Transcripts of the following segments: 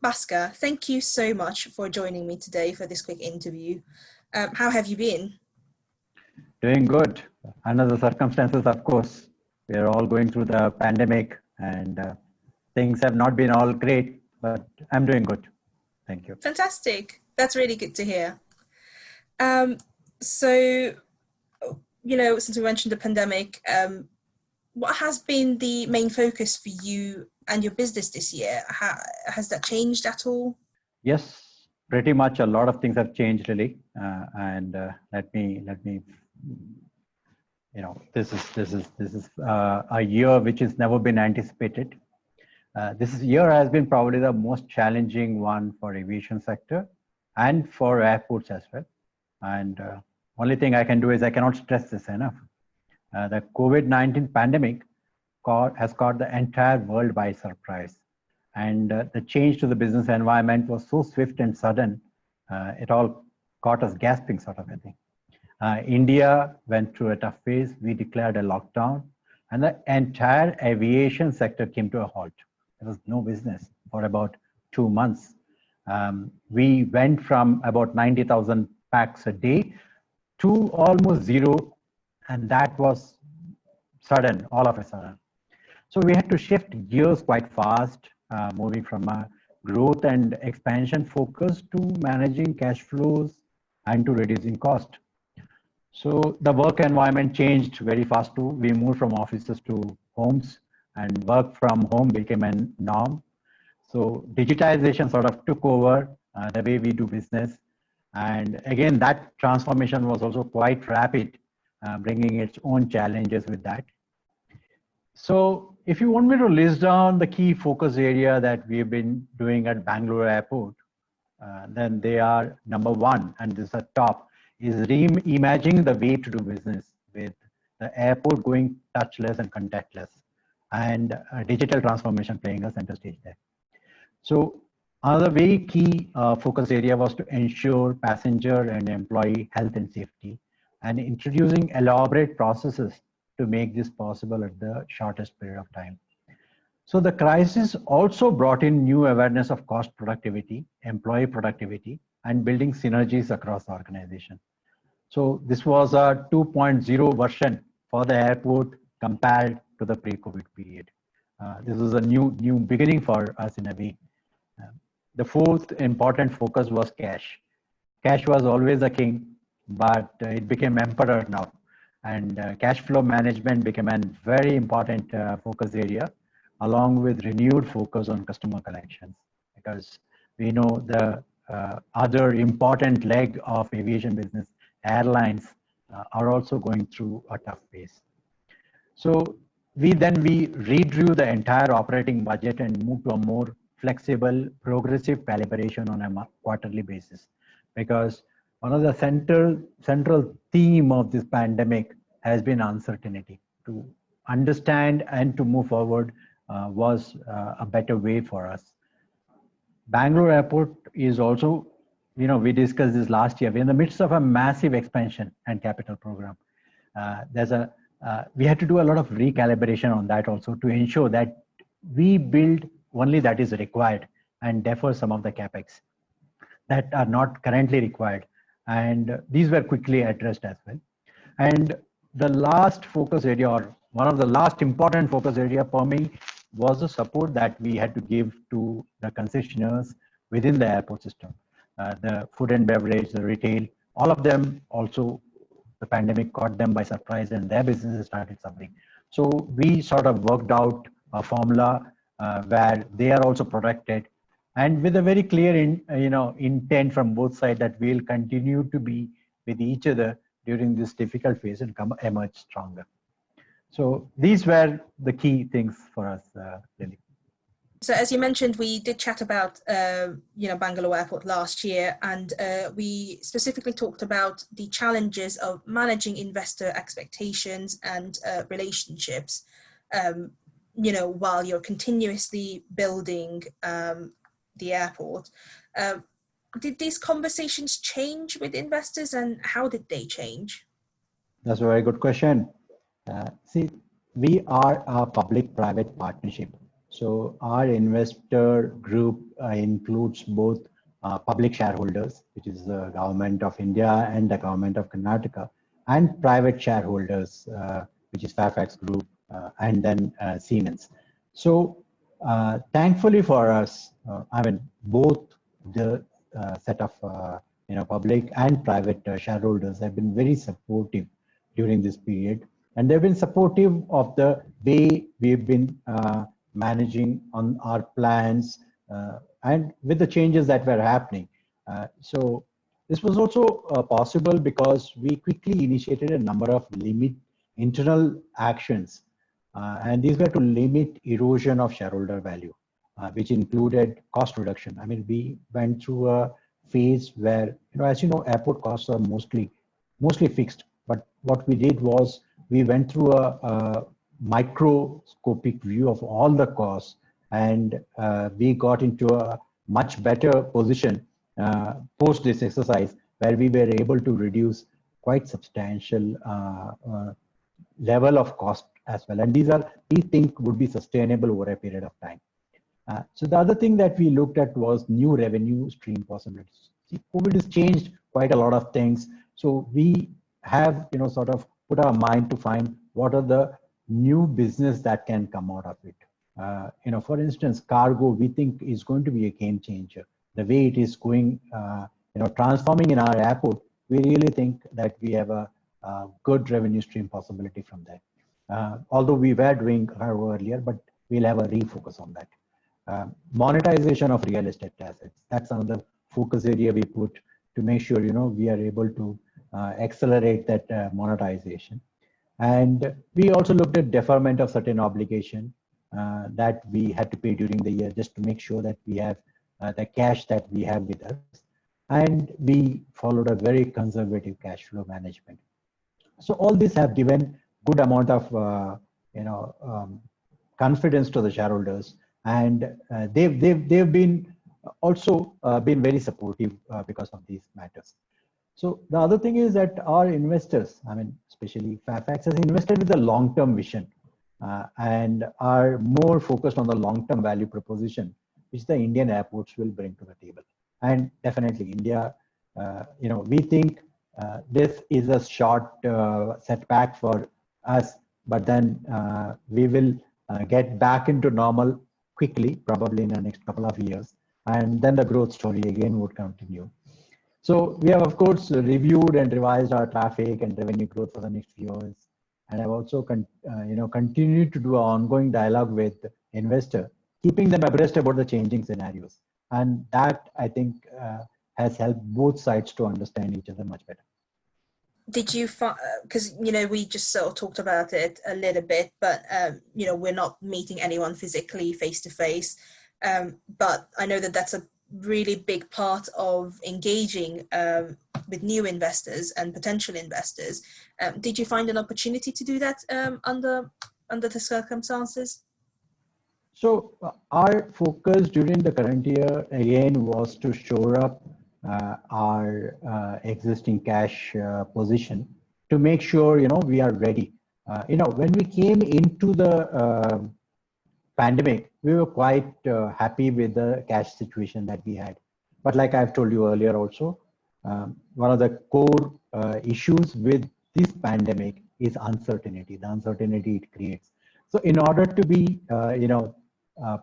Bhaskar, thank you so much for joining me today for this quick interview. How have you been? Doing good. Under the circumstances, of course, we are all going through the pandemic and things have not been all great, but I'm doing good. Thank you. Fantastic. That's really good to hear. So, since we mentioned the pandemic, what has been the main focus for you and your business this year? Has that changed at all? Yes, pretty much a lot of things have changed really. Let me, this is a year which has never been anticipated. This year has been probably the most challenging one for aviation sector and for airports as well. And only thing I can do is I cannot stress this enough. The COVID-19 pandemic has caught the entire world by surprise. And the change to the business environment was so swift and sudden, it all caught us gasping sort of a thing. India went through a tough phase. We declared a lockdown and the entire aviation sector came to a halt. There was no business for about 2 months. We went from about 90,000 packs a day to almost zero, and that was sudden, all of a sudden. So we had to shift gears quite fast, moving from a growth and expansion focus to managing cash flows and to reducing cost. So the work environment changed very fast too. We moved from offices to homes and work from home became a norm. So digitization sort of took over the way we do business. And again, that transformation was also quite rapid, bringing its own challenges with that. So if you want me to list down the key focus area that we've been doing at Bangalore Airport, then they are number one, and this is at top, is reimagining the way to do business with the airport going touchless and contactless and digital transformation playing a center stage there. So another very key focus area was to ensure passenger and employee health and safety and introducing elaborate processes to make this possible at the shortest period of time. So the crisis also brought in new awareness of cost productivity, employee productivity, and building synergies across the organization. So this was a 2.0 version for the airport compared to the pre-COVID period. This was a new beginning for us in a way. The fourth important focus was cash. Cash was always a king, but it became emperor now. And cash flow management became a very important focus area, along with renewed focus on customer collections, because we know the other important leg of aviation business, airlines, are also going through a tough phase. So we redrew the entire operating budget and moved to a more flexible, progressive calibration on a quarterly basis, because one of the central theme of this pandemic has been uncertainty. To understand and to move forward was a better way for us. Bangalore Airport is also, we discussed this last year. We're in the midst of a massive expansion and capital program. We had to do a lot of recalibration on that also to ensure that we build only that is required and defer some of the capex that are not currently required. And these were quickly addressed as well. And the last focus area, or one of the last important focus area for me, was the support that we had to give to the concessionaires within the airport system. The food and beverage, the retail, all of them also, the pandemic caught them by surprise and their businesses started suffering. So we sort of worked out a formula where they are also protected, and with a very clear intent from both sides that we'll continue to be with each other during this difficult phase and emerge stronger. So these were the key things for us, Lily. So as you mentioned, we did chat about Bangalore Airport last year, and we specifically talked about the challenges of managing investor expectations and relationships, while you're continuously building the airport. Did these conversations change with investors, and how did they change? That's a very good question. See, we are a public-private partnership. So our investor group includes both public shareholders, which is the government of India and the government of Karnataka, and private shareholders, which is Fairfax Group and then Siemens. So thankfully for us, I mean, both the set of public and private shareholders have been very supportive during this period, and they've been supportive of the way we've been managing on our plans and with the changes that were happening. So this was also possible because we quickly initiated a number of internal actions, and these were to limit erosion of shareholder value, which included cost reduction. I mean, we went through a phase where, as you know, airport costs are mostly fixed. But what we did was we went through a microscopic view of all the costs, and we got into a much better position post this exercise, where we were able to reduce quite substantial level of cost as well. And these are, we think, would be sustainable over a period of time. So the other thing that we looked at was new revenue stream possibilities. See, COVID has changed quite a lot of things. So we have, sort of put our mind to find what are the new business that can come out of it. For instance, cargo, we think is going to be a game changer. The way it is going, transforming in our airport, we really think that we have a good revenue stream possibility from that. Although we were doing cargo earlier, but we'll have a refocus on that. Monetization of real estate assets. That's another focus area we put to make sure, we are able to accelerate that monetization. And we also looked at deferment of certain obligation that we had to pay during the year, just to make sure that we have the cash that we have with us. And we followed a very conservative cash flow management. So all these have given good amount of, confidence to the shareholders. And they've been also been very supportive because of these matters. So the other thing is that our investors, I mean, especially Fairfax, has invested with a long-term vision and are more focused on the long-term value proposition, which the Indian airports will bring to the table. And definitely India, we think this is a short setback for us, but then we will get back into normal quickly, probably in the next couple of years. And then the growth story again would continue. So we have, of course, reviewed and revised our traffic and revenue growth for the next few years. And I've also continued to do an ongoing dialogue with investor, keeping them abreast about the changing scenarios. And that, I think, has helped both sides to understand each other much better. Did you find, because, we just sort of talked about it a little bit, but, we're not meeting anyone physically face to face. But I know that that's a really big part of engaging with new investors and potential investors. Did you find an opportunity to do that under the circumstances? So our focus during the current year again was to shore up our existing cash position to make sure we are ready. When we came into the pandemic, we were quite happy with the cash situation that we had. But like I've told you earlier also, one of the core issues with this pandemic is uncertainty, the uncertainty it creates. So in order to be,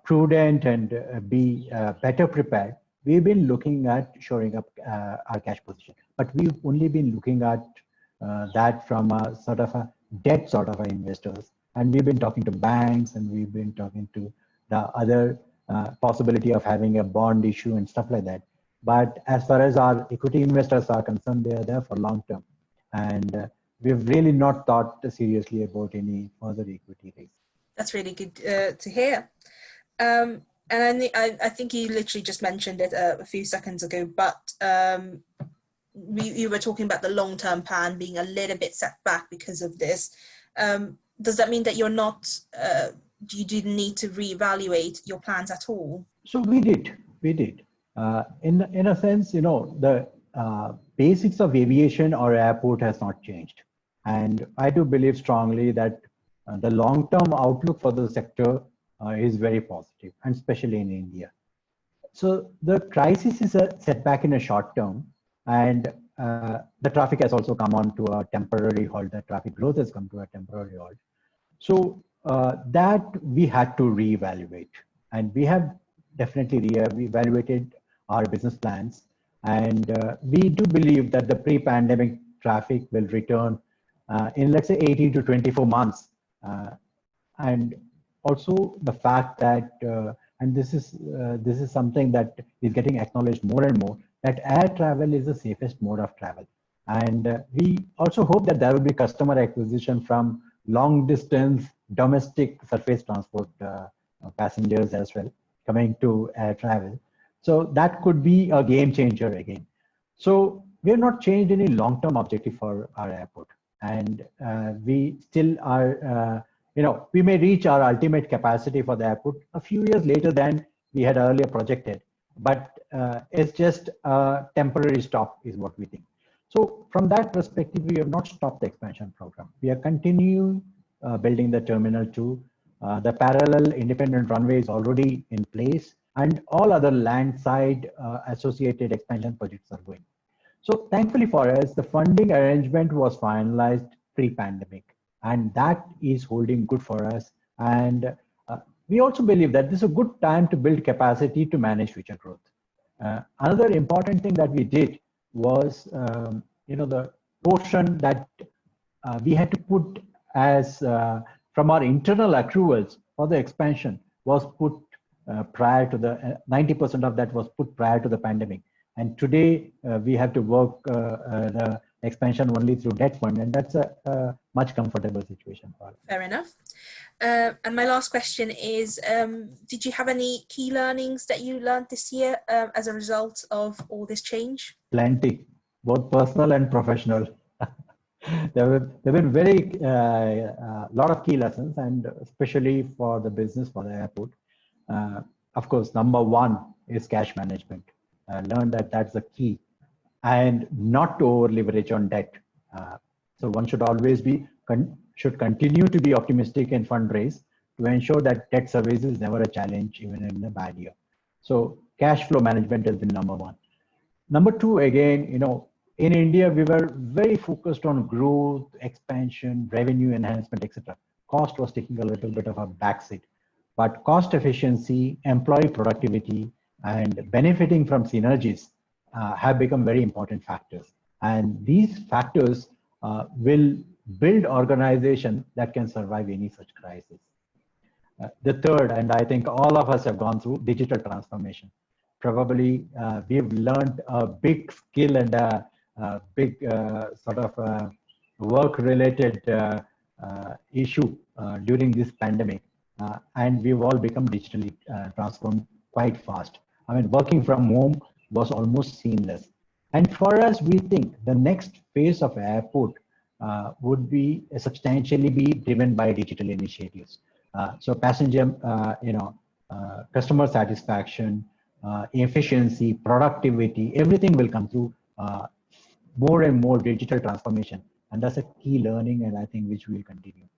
prudent and be better prepared, we've been looking at shoring up our cash position. But we've only been looking at that from a sort of a debt sort of investors. And we've been talking to banks, and we've been talking to the other possibility of having a bond issue and stuff like that. But as far as our equity investors are concerned, they are there for long term. And we've really not thought seriously about any further equity raise. That's really good to hear. And I think you literally just mentioned it a few seconds ago, but you were talking about the long-term plan being a little bit set back because of this. Does that mean that you're not, you didn't need to reevaluate your plans at all? So we did. In a sense, the basics of aviation or airport has not changed. And I do believe strongly that the long-term outlook for the sector is very positive, and especially in India. So the crisis is a setback in a short term, and the traffic has also come on to a temporary halt. The traffic growth has come to a temporary halt. So that we had to reevaluate, and we have definitely reevaluated our business plans, and we do believe that the pre-pandemic traffic will return in, let's say, 18 to 24 months. And also the fact that, and this is something that is getting acknowledged more and more, that air travel is the safest mode of travel. And we also hope that there will be customer acquisition from long distance domestic surface transport passengers as well coming to air travel. So that could be a game changer again. So we have not changed any long-term objective for our airport, and we still are, we may reach our ultimate capacity for the airport a few years later than we had earlier projected, but it's just a temporary stop is what we think. So from that perspective, we have not stopped the expansion program. We are continuing building the Terminal 2. The parallel independent runway is already in place, and all other landside associated expansion projects are going. So thankfully for us, the funding arrangement was finalized pre-pandemic, and that is holding good for us. And we also believe that this is a good time to build capacity to manage future growth. Another important thing that we did was, the portion that we had to put as from our internal accruals for the expansion was put prior to the 90% of that was put prior to the pandemic. And today we have to work the expansion only through debt fund, and that's a much comfortable situation for us. Fair enough. And my last question is, did you have any key learnings that you learned this year as a result of all this change? Plenty, both personal and professional. There have been very lot of key lessons, and especially for the business, for the airport. Of course, number one is cash management. Learn that that's the key, and not to over leverage on debt. So one should always should continue to be optimistic and fundraise to ensure that debt service is never a challenge, even in a bad year. So cash flow management has been number one. Number two, again, in India, we were very focused on growth, expansion, revenue enhancement, etc. Cost was taking a little bit of a backseat, but cost efficiency, employee productivity, and benefiting from synergies have become very important factors. And these factors will build organization that can survive any such crisis. The third, and I think all of us have gone through, digital transformation. Probably we've learned a big skill and a big sort of work-related issue during this pandemic, and we've all become digitally transformed quite fast. I mean, working from home was almost seamless. And for us, we think the next phase of airport would be substantially be driven by digital initiatives. So passenger, customer satisfaction, efficiency, productivity, everything will come through more and more digital transformation. And that's a key learning, and I think which will continue.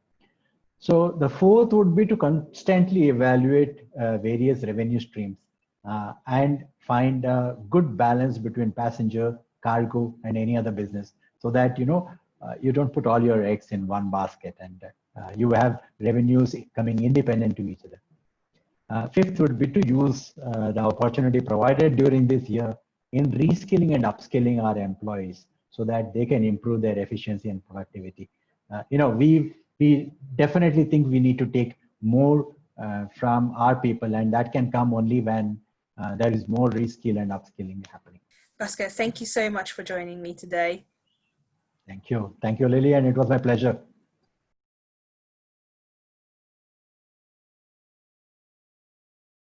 So the fourth would be to constantly evaluate various revenue streams and find a good balance between passenger, cargo, and any other business, so that you don't put all your eggs in one basket, and you have revenues coming independent to each other. Fifth would be to use the opportunity provided during this year in reskilling and upskilling our employees so that they can improve their efficiency and productivity. We definitely think we need to take more from our people, and that can come only when there is more reskill and upskilling happening. Bhaskar, thank you so much for joining me today. Thank you, Lily, and it was my pleasure.